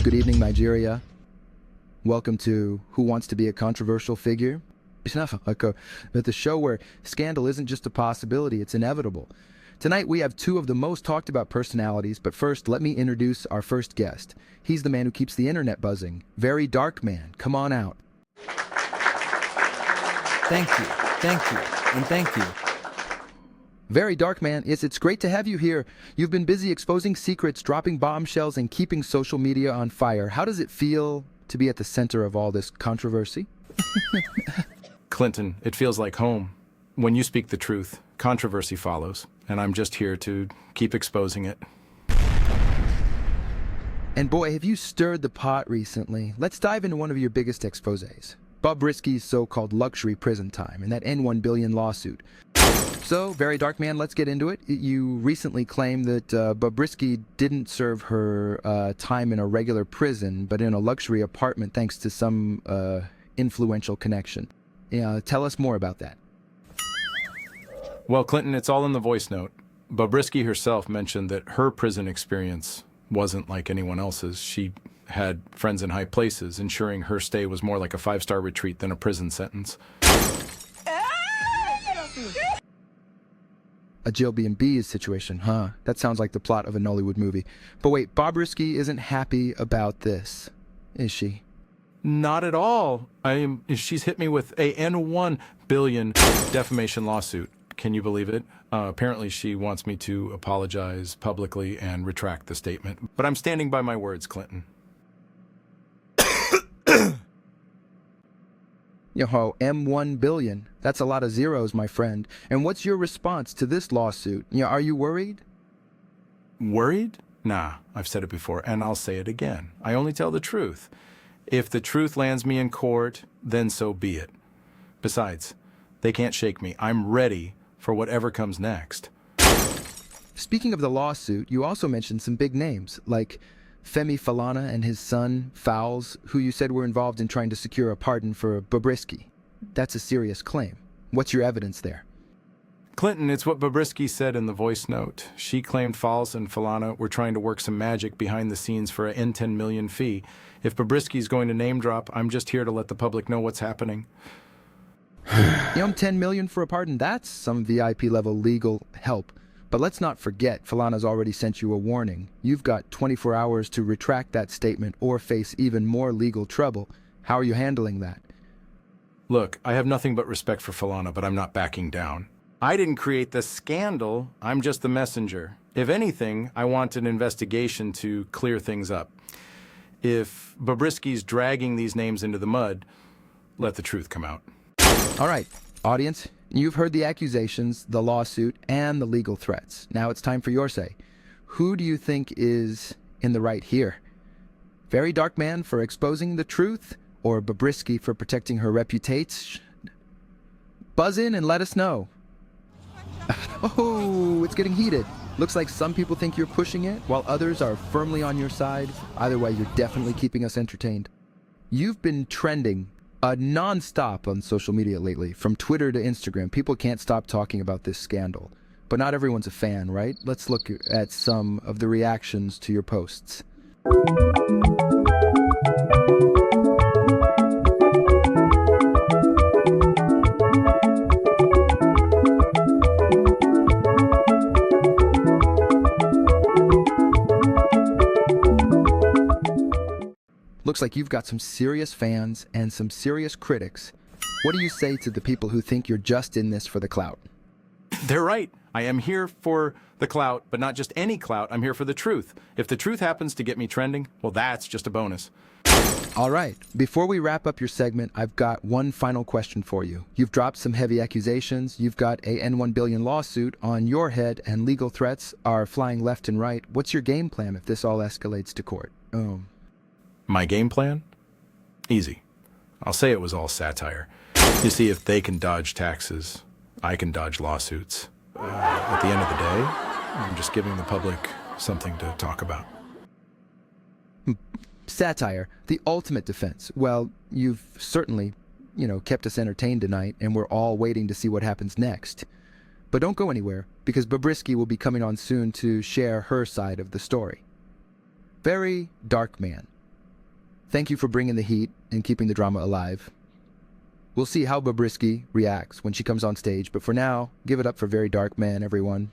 Good evening, Nigeria. Welcome to Who Wants to Be a Controversial Figure? But the show where scandal isn't just a possibility, it's inevitable. Tonight we have two of the most talked about personalities, but first let me introduce our first guest. He's the man who keeps the internet buzzing. VeryDarkman, come on out. Thank you, and thank you. VeryDarkman, it's great to have you here. You've been busy exposing secrets, dropping bombshells, and keeping social media on fire. How does it feel to be at the center of all this controversy? Clinton, it feels like home. When you speak the truth, controversy follows, and I'm just here to keep exposing it. And boy, have you stirred the pot recently. Let's dive into one of your biggest exposés. Bobrisky's so-called luxury prison time and that N1 billion lawsuit. So, VeryDarkman, let's get into it. You recently claimed that Bobrisky didn't serve her time in a regular prison, but in a luxury apartment thanks to some influential connection. Tell us more about that. Well, Clinton, it's all in the voice note. Bobrisky herself mentioned that her prison experience wasn't like anyone else's. She had friends in high places, ensuring her stay was more like a 5-star retreat than a prison sentence. A Jill B&B situation, huh? That sounds like the plot of a Nollywood movie. But wait, Bobrisky isn't happy about this, is she? Not at all. She's hit me with a N1 billion defamation lawsuit. Can you believe it? Apparently she wants me to apologize publicly and retract the statement. But I'm standing by my words, Clinton. Yo, M1 billion. That's a lot of zeros, my friend. And what's your response to this lawsuit? Are you worried? Worried? Nah, I've said it before, and I'll say it again. I only tell the truth. If the truth lands me in court, then so be it. Besides, they can't shake me. I'm ready for whatever comes next. Speaking of the lawsuit, you also mentioned some big names, like Femi Falana and his son, Fowles, who you said were involved in trying to secure a pardon for Bobrisky. That's a serious claim. What's your evidence there? Clinton, it's what Bobrisky said in the voice note. She claimed Fowles and Falana were trying to work some magic behind the scenes for an N10 million fee. If Bobrisky's going to name drop, I'm just here to let the public know what's happening. 10 million for a pardon, that's some VIP level legal help. But let's not forget, Falana's already sent you a warning. You've got 24 hours to retract that statement or face even more legal trouble. How are you handling that? Look, I have nothing but respect for Falana, but I'm not backing down. I didn't create the scandal. I'm just the messenger. If anything, I want an investigation to clear things up. If Bobrisky's dragging these names into the mud, let the truth come out. All right, audience, you've heard the accusations, the lawsuit, and the legal threats. Now it's time for your say. Who do you think is in the right here? VeryDarkman for exposing the truth, or Bobrisky for protecting her reputation? Buzz in and let us know. Oh, it's getting heated. Looks like some people think you're pushing it, while others are firmly on your side. Either way, you're definitely keeping us entertained. You've been trending non-stop on social media lately, from Twitter to Instagram. People can't stop talking about this scandal. But not everyone's a fan, right? Let's look at some of the reactions to your posts. Looks like you've got some serious fans and some serious critics. What do you say to the people who think you're just in this for the clout? They're right. I am here for the clout, but not just any clout. I'm here for the truth. If the truth happens to get me trending, well, that's just a bonus. All right. Before we wrap up your segment, I've got one final question for you. You've dropped some heavy accusations. You've got a N1 billion lawsuit on your head, and legal threats are flying left and right. What's your game plan if this all escalates to court? My game plan? Easy. I'll say it was all satire. You see, if they can dodge taxes, I can dodge lawsuits. At the end of the day, I'm just giving the public something to talk about. Satire, the ultimate defense. Well, you've certainly, kept us entertained tonight, and we're all waiting to see what happens next. But don't go anywhere, because Bobrisky will be coming on soon to share her side of the story. VeryDarkman. Thank you for bringing the heat and keeping the drama alive. We'll see how Bobrisky reacts when she comes on stage, but for now, give it up for VeryDarkman, everyone.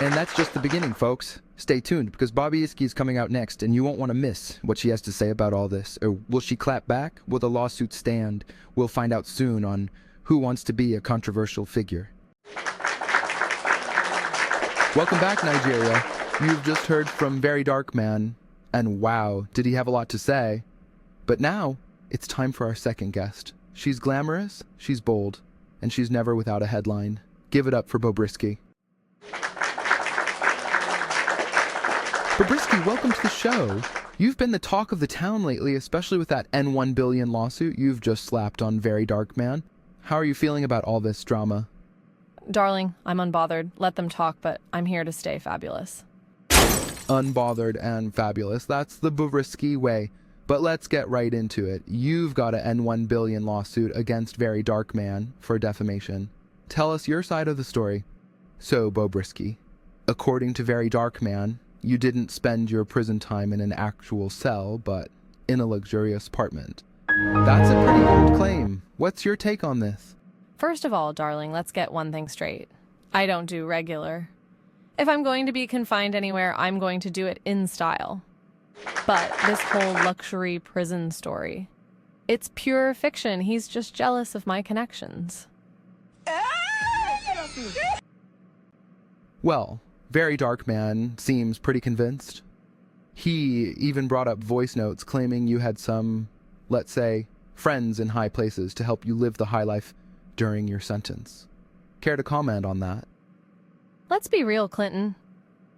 And that's just the beginning, folks. Stay tuned, because Bobrisky is coming out next, and you won't want to miss what she has to say about all this. Or will she clap back? Will the lawsuit stand? We'll find out soon on Who Wants to Be a Controversial Figure. Welcome back, Nigeria. You've just heard from VeryDarkman, and wow, did he have a lot to say. But now, it's time for our second guest. She's glamorous, she's bold, and she's never without a headline. Give it up for Bobrisky. Bobrisky, welcome to the show. You've been the talk of the town lately, especially with that N1 billion lawsuit you've just slapped on VeryDarkman. How are you feeling about all this drama? Darling, I'm unbothered. Let them talk, but I'm here to stay fabulous. Unbothered and fabulous. That's the Bobrisky way. But let's get right into it. You've got an N1 billion lawsuit against VeryDarkman for defamation. Tell us your side of the story. So, Bobrisky, according to VeryDarkman, you didn't spend your prison time in an actual cell, but in a luxurious apartment. That's a pretty bold claim. What's your take on this? First of all, darling, let's get one thing straight. I don't do regular. If I'm going to be confined anywhere, I'm going to do it in style. But this whole luxury prison story, it's pure fiction. He's just jealous of my connections. Well, VeryDarkman seems pretty convinced. He even brought up voice notes claiming you had some, let's say, friends in high places to help you live the high life during your sentence. Care to comment on that? Let's be real, Clinton.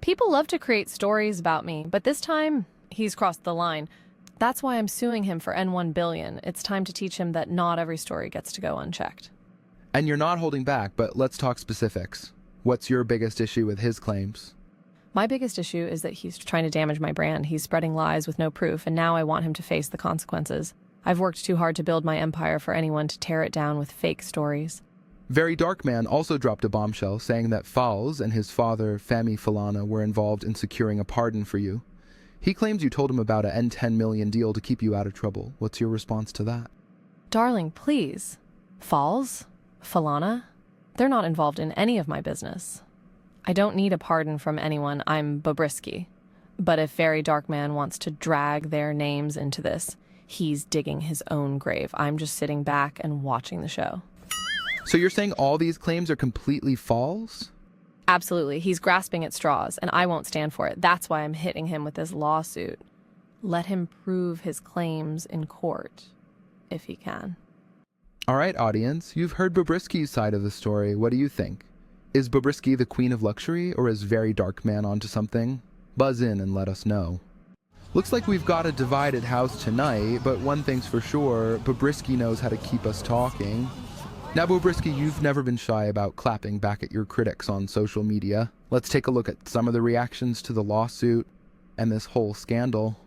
People love to create stories about me, but this time, he's crossed the line. That's why I'm suing him for N1 billion. It's time to teach him that not every story gets to go unchecked. And you're not holding back, but let's talk specifics. What's your biggest issue with his claims? My biggest issue is that he's trying to damage my brand. He's spreading lies with no proof, and now I want him to face the consequences. I've worked too hard to build my empire for anyone to tear it down with fake stories. VeryDarkman also dropped a bombshell saying that Falz and his father, Femi Falana, were involved in securing a pardon for you. He claims you told him about a N10 million deal to keep you out of trouble. What's your response to that? Darling, please. Falz? Falana? They're not involved in any of my business. I don't need a pardon from anyone. I'm Bobrisky. But if VeryDarkman wants to drag their names into this, he's digging his own grave. I'm just sitting back and watching the show. So you're saying all these claims are completely false? Absolutely. He's grasping at straws, and I won't stand for it. That's why I'm hitting him with this lawsuit. Let him prove his claims in court, if he can. All right, audience, you've heard Bobrisky's side of the story. What do you think? Is Bobrisky the queen of luxury, or is VeryDarkman onto something? Buzz in and let us know. Looks like we've got a divided house tonight, but one thing's for sure, Bobrisky knows how to keep us talking. Now, Bobrisky, you've never been shy about clapping back at your critics on social media. Let's take a look at some of the reactions to the lawsuit and this whole scandal.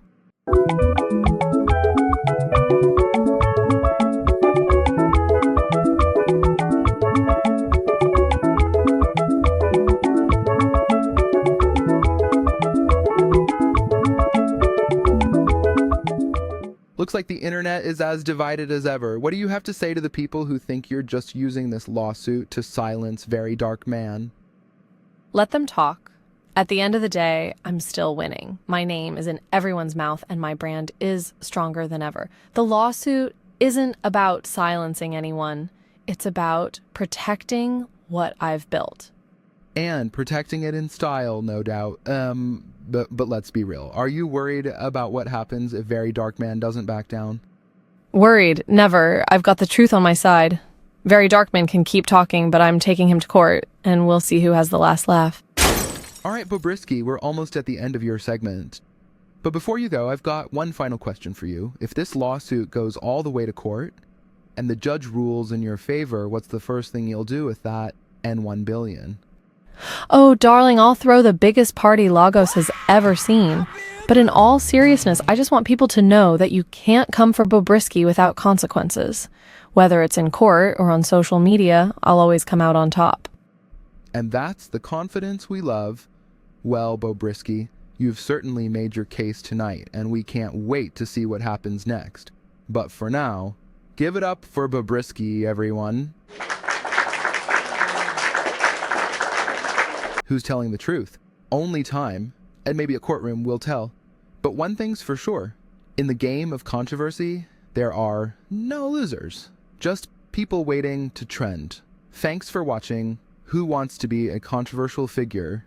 Looks like the internet is as divided as ever. What do you have to say to the people who think you're just using this lawsuit to silence VeryDarkman? Let them talk. At the end of the day, I'm still winning. My name is in everyone's mouth, and my brand is stronger than ever. The lawsuit isn't about silencing anyone. It's about protecting what I've built. And protecting it in style, no doubt. But let's be real. Are you worried about what happens if VeryDarkman doesn't back down? Worried? Never. I've got the truth on my side. VeryDarkman can keep talking, but I'm taking him to court, and we'll see who has the last laugh. All right, Bobrisky, we're almost at the end of your segment. But before you go, I've got one final question for you. If this lawsuit goes all the way to court, and the judge rules in your favor, what's the first thing you'll do with that N1 billion? Oh, darling, I'll throw the biggest party Lagos has ever seen. But in all seriousness, I just want people to know that you can't come for Bobrisky without consequences. Whether it's in court or on social media, I'll always come out on top. And that's the confidence we love. Well, Bobrisky, you've certainly made your case tonight, and we can't wait to see what happens next. But for now, give it up for Bobrisky, everyone. Who's telling the truth? Only time, and maybe a courtroom, will tell. But one thing's for sure. In the game of controversy, there are no losers. Just people waiting to trend. Thanks for watching Who Wants to Be a Controversial Figure?